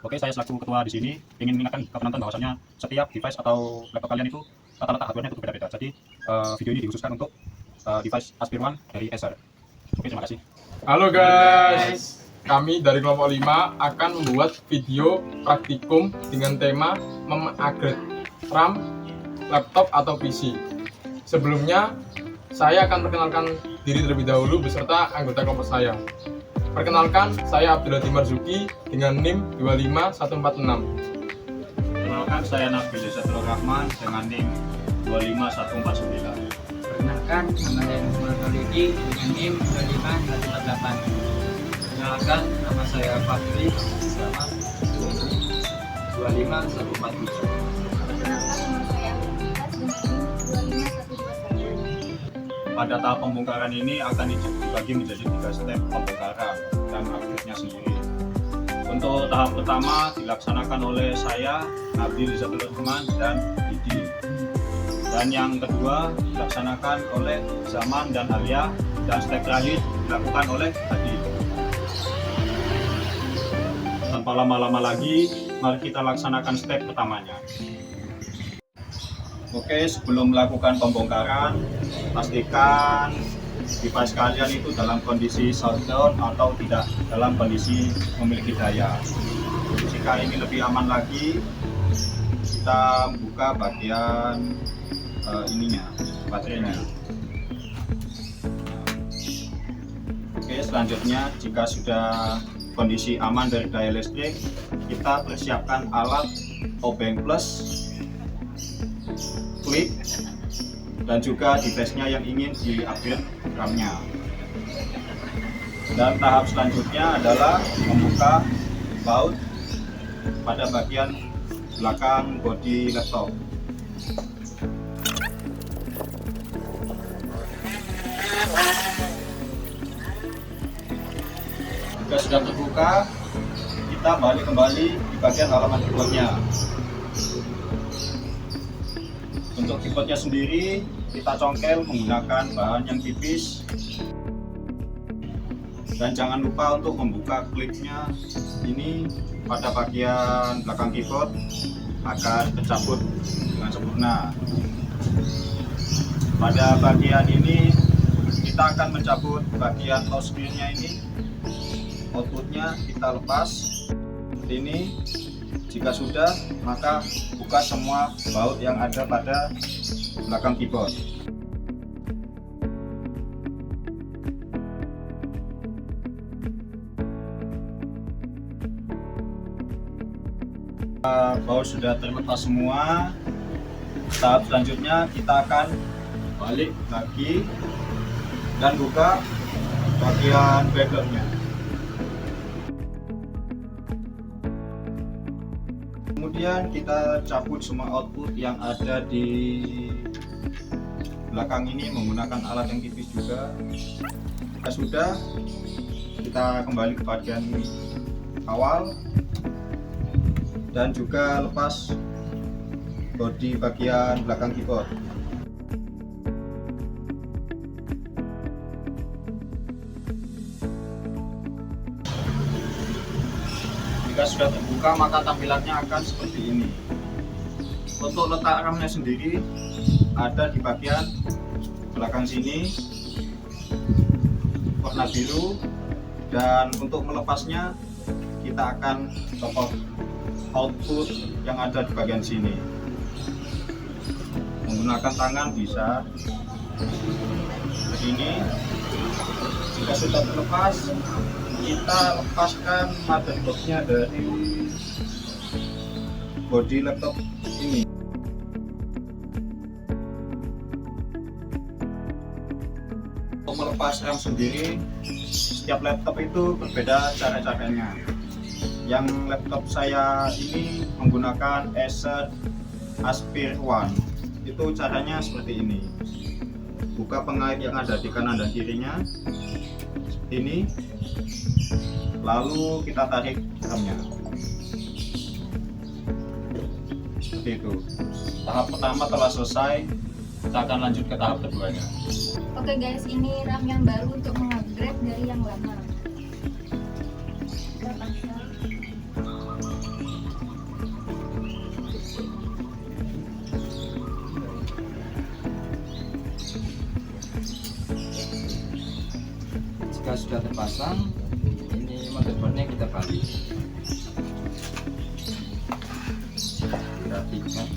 Oke, saya selaku ketua di sini ingin mengingatkan ke penonton bahwasanya setiap device atau laptop kalian itu tata letak hardware-nya itu berbeda-beda. Jadi video ini dikhususkan untuk device Aspir One dari Acer. Oke, terima kasih. Halo guys, kami dari kelompok 5 akan membuat video praktikum dengan tema mengupgrade RAM, laptop atau PC. Sebelumnya, saya akan perkenalkan diri terlebih dahulu beserta anggota kelompok saya. Perkenalkan, saya Abdullah Marzuki dengan NIM 25146. Perkenalkan, saya Nabil Zatul Rahman dengan NIM 25149. Perkenalkan, nama saya Nurul Khalidi dengan NIM 25148. Perkenalkan, nama saya Fakri Selamat 25147. Perkenalkan, nama saya Mutikas dengan NIM 25121. Pada tahap pembongkaran ini akan dibagi menjadi 3 step pembongkaran dan upgrade-nya sendiri. Untuk tahap pertama dilaksanakan oleh saya, Nabil Zatul Rahman dan Didi. Dan yang kedua dilaksanakan oleh Zaman dan Alia, dan step terakhir dilakukan oleh Adi. Tanpa lama-lama lagi, mari kita laksanakan step pertamanya. Oke, sebelum melakukan pembongkaran, pastikan device kalian itu dalam kondisi shutdown atau tidak dalam kondisi memiliki daya. Jika ingin lebih aman lagi, kita buka bagian ininya, baterainya. Oke, selanjutnya jika sudah kondisi aman dari daya listrik, kita persiapkan alat obeng plus, klip, dan juga device-nya yang ingin di-upgrade RAM-nya. Dan tahap selanjutnya adalah membuka baut pada bagian belakang bodi laptop. Jika sudah terbuka, kita balik kembali di bagian halaman keyboardnya. Untuk keyboardnya sendiri, kita congkel menggunakan bahan yang tipis. Dan jangan lupa untuk membuka klipnya ini pada bagian belakang keyboard agar tercabut dengan sempurna. Pada bagian ini, kita akan mencabut bagian touchscreen-nya ini. Outputnya kita lepas seperti ini. Jika sudah, maka buka semua baut yang ada pada belakang keyboard. Baut sudah terlepas semua. Tahap selanjutnya kita akan balik lagi dan buka bagian background-nya. Kemudian kita cabut semua output yang ada di belakang ini menggunakan alat yang tipis juga. Jika sudah, kita kembali ke bagian awal dan juga lepas bodi bagian belakang keyboard. Jika sudah terbuka, maka tampilannya akan seperti ini. Untuk letak RAM-nya sendiri ada di bagian belakang sini, warna biru. Dan untuk melepasnya, kita akan copot output yang ada di bagian sini. Menggunakan tangan bisa seperti ini. Jika sudah terlepas, kita lepaskan motherboard-nya dari bodi laptop ini. Untuk melepas RAM sendiri, setiap laptop itu berbeda cara-caranya. Yang laptop saya ini menggunakan Acer Aspir One. Itu caranya seperti ini. Buka pengait yang ada di kanan dan kirinya seperti ini. Lalu kita tarik RAM-nya seperti itu. Tahap pertama telah selesai, kita akan lanjut ke tahap keduanya. Oke guys, ini RAM yang baru untuk mengupgrade dari yang lama. Kita pasang. sudah terpasang, ini motherboardnya kita balik. Perhatikan.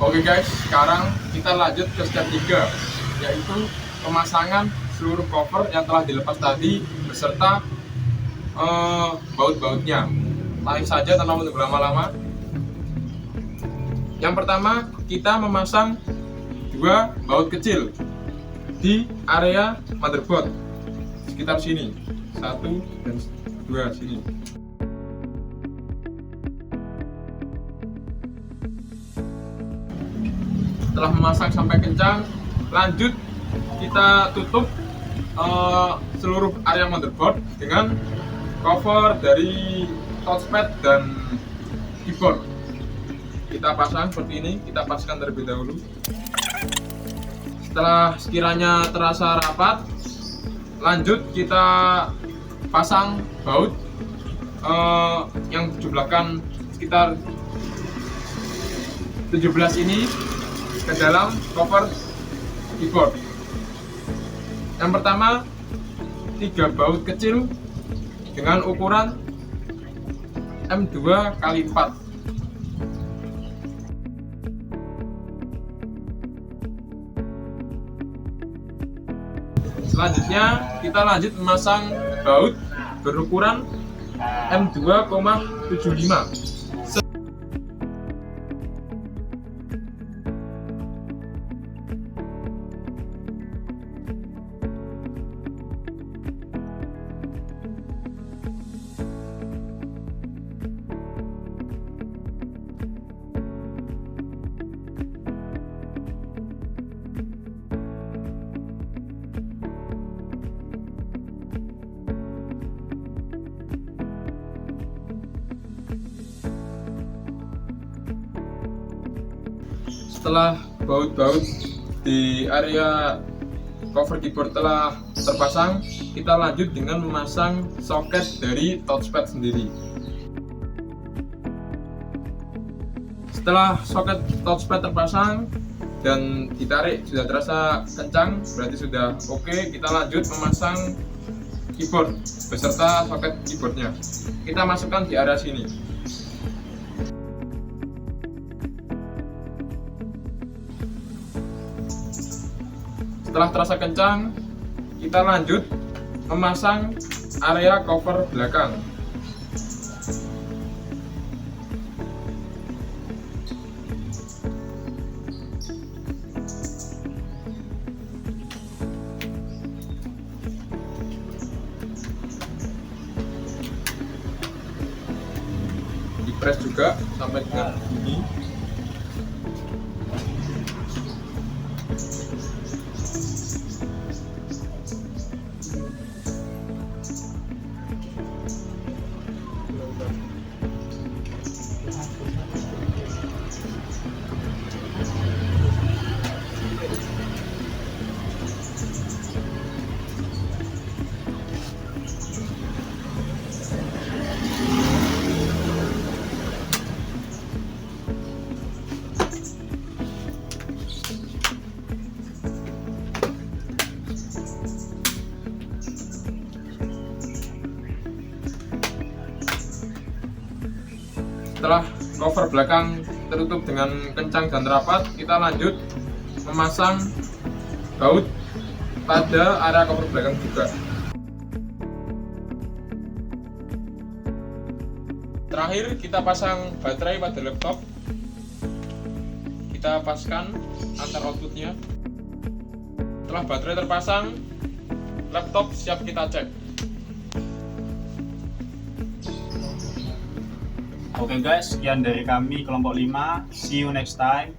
Oke guys, sekarang kita lanjut ke step 3, yaitu pemasangan seluruh cover yang telah dilepas tadi beserta baut-bautnya. Langsung saja tanpa menunggu lama-lama. Yang pertama, kita memasang 2 baut kecil di area motherboard sekitar sini, 1 dan 2 sini. Setelah memasang sampai kencang, lanjut kita tutup seluruh area motherboard dengan cover dari touchpad dan keyboard. Kita pasang seperti ini, kita paskan terlebih dahulu. Setelah sekiranya terasa rapat, lanjut kita pasang baut yang jumlahkan sekitar 17 ini ke dalam cover keyboard. Yang pertama, 3 baut kecil dengan ukuran M2x4. Selanjutnya kita lanjut memasang baut berukuran M2,75. Setelah baut-baut di area cover keyboard telah terpasang, kita lanjut dengan memasang soket dari touchpad sendiri. Setelah soket touchpad terpasang dan ditarik sudah terasa kencang, berarti sudah oke. Kita lanjut memasang keyboard beserta soket keyboardnya. Kita masukkan di area sini. Setelah terasa kencang, kita lanjut memasang area cover belakang. Dipres juga sampai dengan ini. Setelah cover belakang tertutup dengan kencang dan rapat, kita lanjut memasang baut pada area cover belakang juga. Terakhir, kita pasang baterai pada laptop. Kita paskan antar outputnya. Setelah baterai terpasang, laptop siap kita cek. Oke guys, sekian dari kami kelompok 5. See you next time.